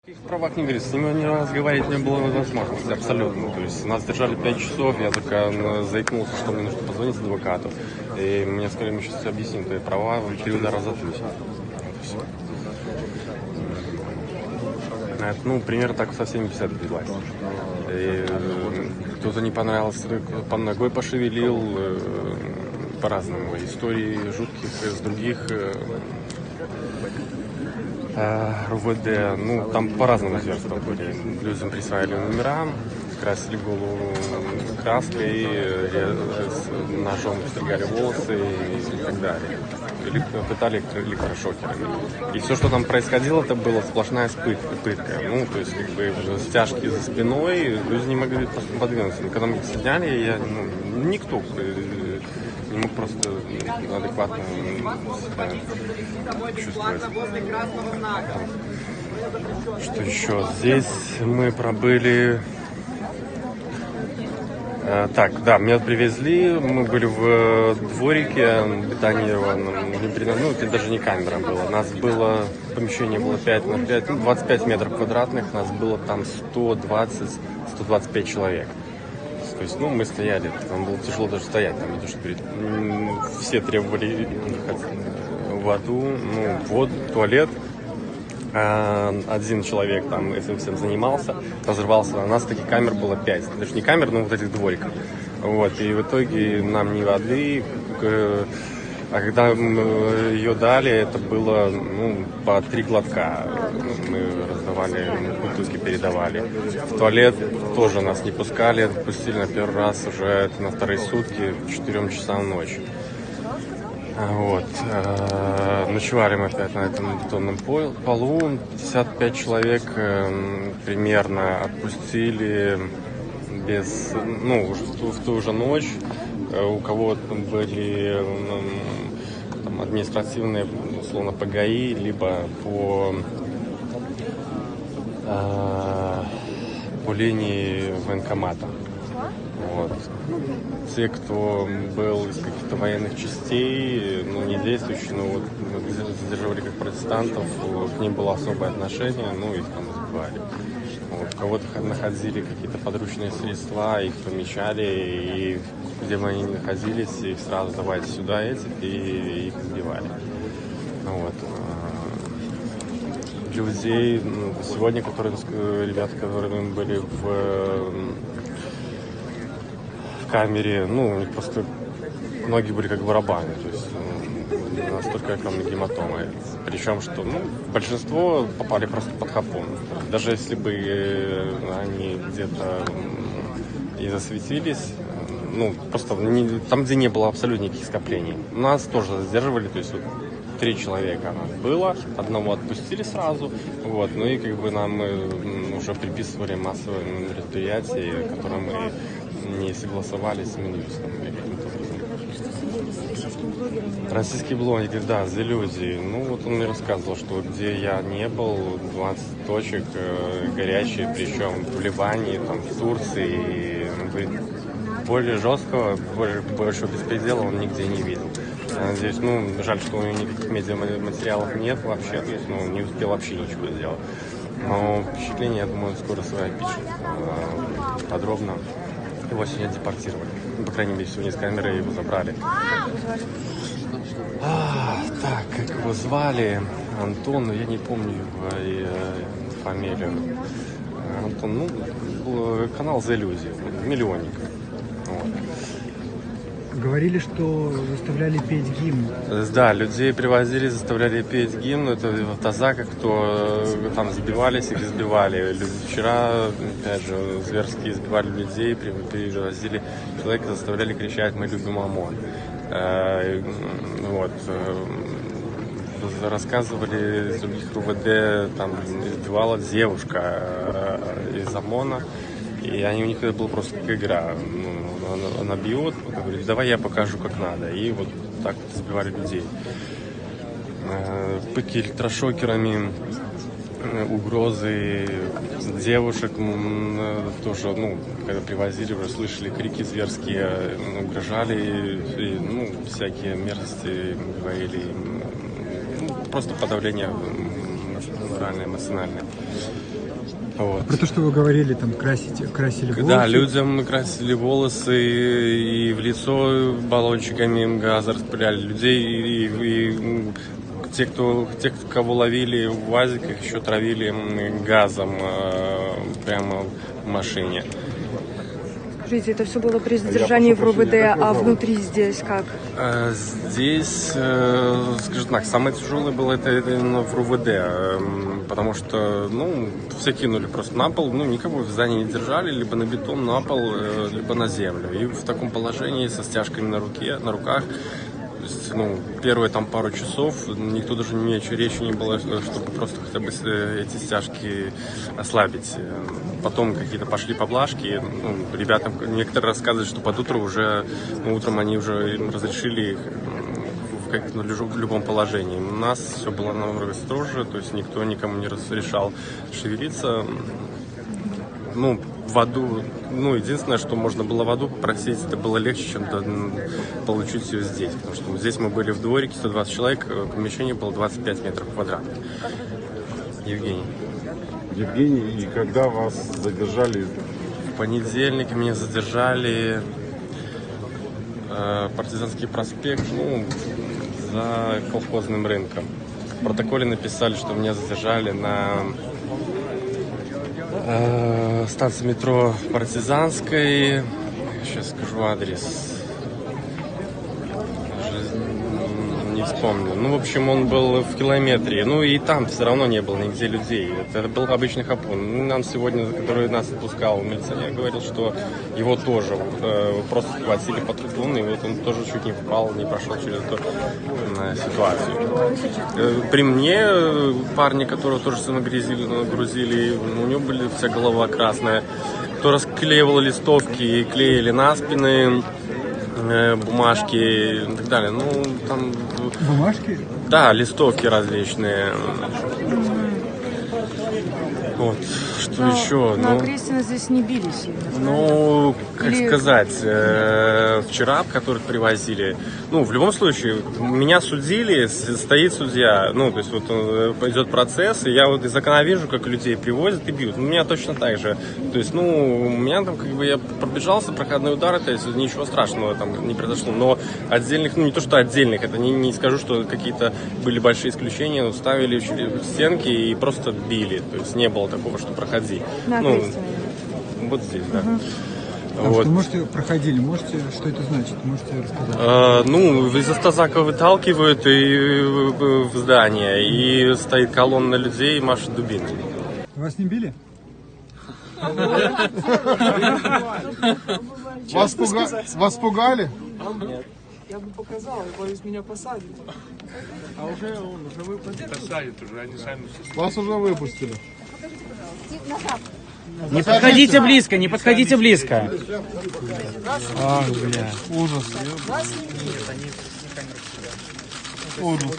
В правах не говорит, с ними разговаривать не было возможности, абсолютно. То есть нас держали 5 часов, я только заикнулся, что мне нужно позвонить адвокату. И мне сказали, мы сейчас объясним твои права, 3 удара разошлись. Ну, примерно так со всеми беседами велась. Кто-то не понравился, по ногой пошевелил, по-разному. Истории жутких с других РУВД, ну, там по-разному зверства были. Людям присваивали номера, красили голову краской, ножом стригали волосы и так далее. Или пытали электрошокерами. И все, что там происходило, это была сплошная пытка. Ну, то есть, как бы, стяжки за спиной, люди не могли просто подвинуться. Но когда мы их сняли, никто не мог просто адекватно себя чувствовать. Что еще? Здесь мы пробыли... Так, да, меня привезли, мы были в дворике бетонированном, ну, это даже не камера была, нас было, помещение было 5 на 5, 25 метров квадратных, нас было там 120-125 человек. То есть, ну, мы стояли, там было тяжело даже стоять, там, не то, что все требовали воду, ну, воду, туалет. Один человек там этим всем занимался, разрывался. У нас таких камер было 5. Даже не камер, но вот этих двориков. Вот. И в итоге нам не воды. А когда ее дали, это было, ну, по 3 глотка. Мы раздавали, бутылки передавали. В туалет тоже нас не пускали. Пустили на первый раз уже это на вторые сутки, 4 часам ночи. Вот. Ночевали мы опять на этом бетонном полу. 55 человек примерно отпустили без, ну, в ту же ночь. У кого были там административные, условно, по ГАИ, либо по линии военкомата. Вот. Те, кто был из каких-то военных частей, ну, не действующие, но вот задерживали как протестантов, к ним было особое отношение, ну, их там забивали. Вот. У кого-то находили какие-то подручные средства, их помечали, и где бы они ни находились, их сразу давайте сюда этих, и их избивали. Вот. Людей, ну, сегодня, ребята, которые были в камере, ну, у них просто ноги были как барабаны, то есть настолько огромные гематомы. Причем, что, ну, большинство попали просто под хапон. Даже если бы они где-то и засветились, ну, просто там, где не было абсолютно никаких скоплений. Нас тоже задерживали, то есть вот 3 человека нас было, одного отпустили сразу, вот, ну и как бы нам уже приписывали массовые мероприятия, которые мы не согласовали с Минюстом или каким-то образом. Российский блогер, да, Зелюзи. Ну, вот он мне рассказывал, что где я не был, 20 точек горячие, причем в Ливане, там, в Турции. Более жесткого, большего беспредела он нигде не видел. Я надеюсь, ну, жаль, что у него никаких медиаматериалов нет вообще, то есть, ну, не успел вообще ничего сделать. Но впечатление, я думаю, скоро свои пишет подробно. Его сегодня депортировали. По крайней мере, сегодня из камеры его забрали. Так, как его звали? Антон, но я не помню его фамилию. Антон, ну, канал The Illusion, миллионник. Вот. Говорили, что заставляли петь гимн. Да, людей привозили, заставляли петь гимн. Это в автозаках, кто там сбивались, их сбивали. Вчера, опять же, зверски избивали людей, привозили человека, заставляли кричать «Мы любим ОМОН». Вот. Рассказывали из других РУВД, там избивала девушка из ОМОНа. И у них это было просто как игра. Она бьет, говорит, давай я покажу, как надо. И вот так вот сбивали людей. Пытки электрошокерами, угрозы девушек тоже, ну, когда привозили, уже слышали крики зверские, угрожали, и, ну, всякие мерзости говорили. Ну, просто подавление морально-эмоциональное. Вот. Про то, что вы говорили, там красили волосы. Да, людям красили волосы и в лицо баллончиками газа распыляли людей. И те, кого ловили в УАЗиках, еще травили газом прямо в машине. Скажите, это все было при задержании в РУВД, а внутри здесь как? Здесь, скажем так, самое тяжелое было это именно в РУВД, потому что, все кинули просто на пол, никого в здании не держали, либо на бетон, на пол, либо на землю. И в таком положении, со стяжками на руках, то есть, первые там пару часов никто даже речи не было, чтобы просто хотя бы эти стяжки ослабить. Потом какие-то пошли поблажки. Ребятам некоторые рассказывают, что под утро уже, утром они уже им разрешили их в любом положении. У нас все было намного строже, то есть никто никому не разрешал шевелиться. В аду, единственное, что можно было в аду попросить, это было легче, чем получить все здесь. Потому что здесь мы были в дворике, 120 человек, помещение было 25 метров квадратных. Евгений, и когда вас задержали? в понедельник меня задержали, Партизанский проспект, за колхозным рынком. В протоколе написали, что меня задержали на станции метро Партизанской. Сейчас скажу адрес. Даже не вспомню. В общем, он был в километре. И там все равно не было нигде людей. Это был обычный хапун. Нам сегодня, который нас отпускал милиционер, говорил, что его тоже просто схватили по трибуну, и он тоже чуть не попал, не прошел через эту ситуацию. При мне парни, которого тоже нагрузили, у него были вся голова красная. Кто расклеивал листовки и клеили на спины бумажки и так далее. Там... Бумажки? Да, листовки различные. Вот, что еще? Но Крестина здесь не били сильно. Как сказать, вчера, которых привозили, в любом случае, меня судили, стоит судья, то есть идет процесс, и я из окна вижу, как людей привозят и бьют. Меня точно так же. То есть, у меня там, я пробежался, проходной удар, то есть ничего страшного там не произошло. Но отдельных, не то что отдельных, это не скажу, что какие-то были большие исключения, ставили в стенки и просто били. То есть не было такого, что проходи. На Крестине. Вот здесь, да. Что проходили, что это значит? Можете рассказать? Из автозака выталкивают и в здание, и стоит колонна людей и машет дубинами. Вас не били? Вас пугали? Нет. Я бы показал, я боюсь, меня посадят. А уже выпустили. Посадят уже, они сами все. Вас уже выпустили. Не подходите близко, не подходите близко. Ах, бля, ужас. Ужас.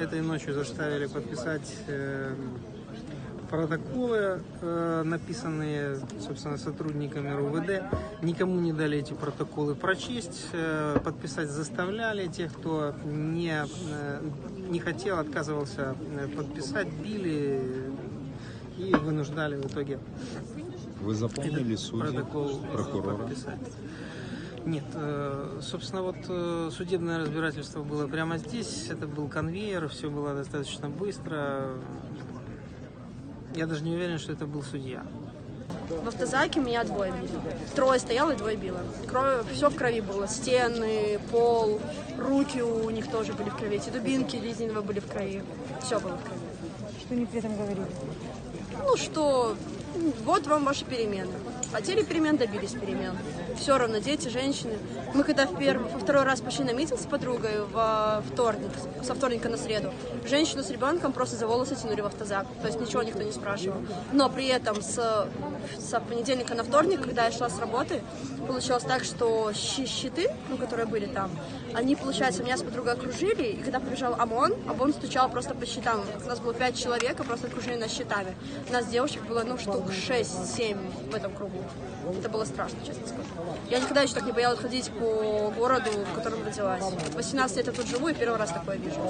Этой ночью заставили подписать протоколы, написанные, собственно, сотрудниками РУВД. Никому не дали эти протоколы прочесть, подписать заставляли. Тех, кто не хотел, отказывался подписать, били и вынуждали в итоге. Вы запомнили судью, прокурора? Подписать. Нет, собственно, судебное разбирательство было прямо здесь. Это был конвейер, все было достаточно быстро. Я даже не уверен, что это был судья. В автозаке меня двое били. Трое стояло и двое било. Все в крови было. Стены, пол, руки у них тоже были в крови. Эти дубинки резиновые были в крови. Все было в крови. Что они при этом говорили? Что вот вам ваши перемены. Хотели перемен, добились перемен. Все равно дети, женщины. Мы когда во второй раз пошли на митинг с подругой во вторник, со вторника на среду, женщину с ребенком просто за волосы тянули в автозак. То есть ничего никто не спрашивал. Но при этом с понедельника на вторник, когда я шла с работы, получилось так, что щиты, которые были там, они, получается, меня с подругой окружили, и когда побежал ОМОН стучал просто по щитам. У нас было 5 человек, просто окружили нас щитами. У нас девушек было, штук 6-7 в этом кругу. Это было страшно, честно скажу. Я никогда еще так не боялась ходить по городу, в котором родилась. 18 лет я тут живу и первый раз такое вижу.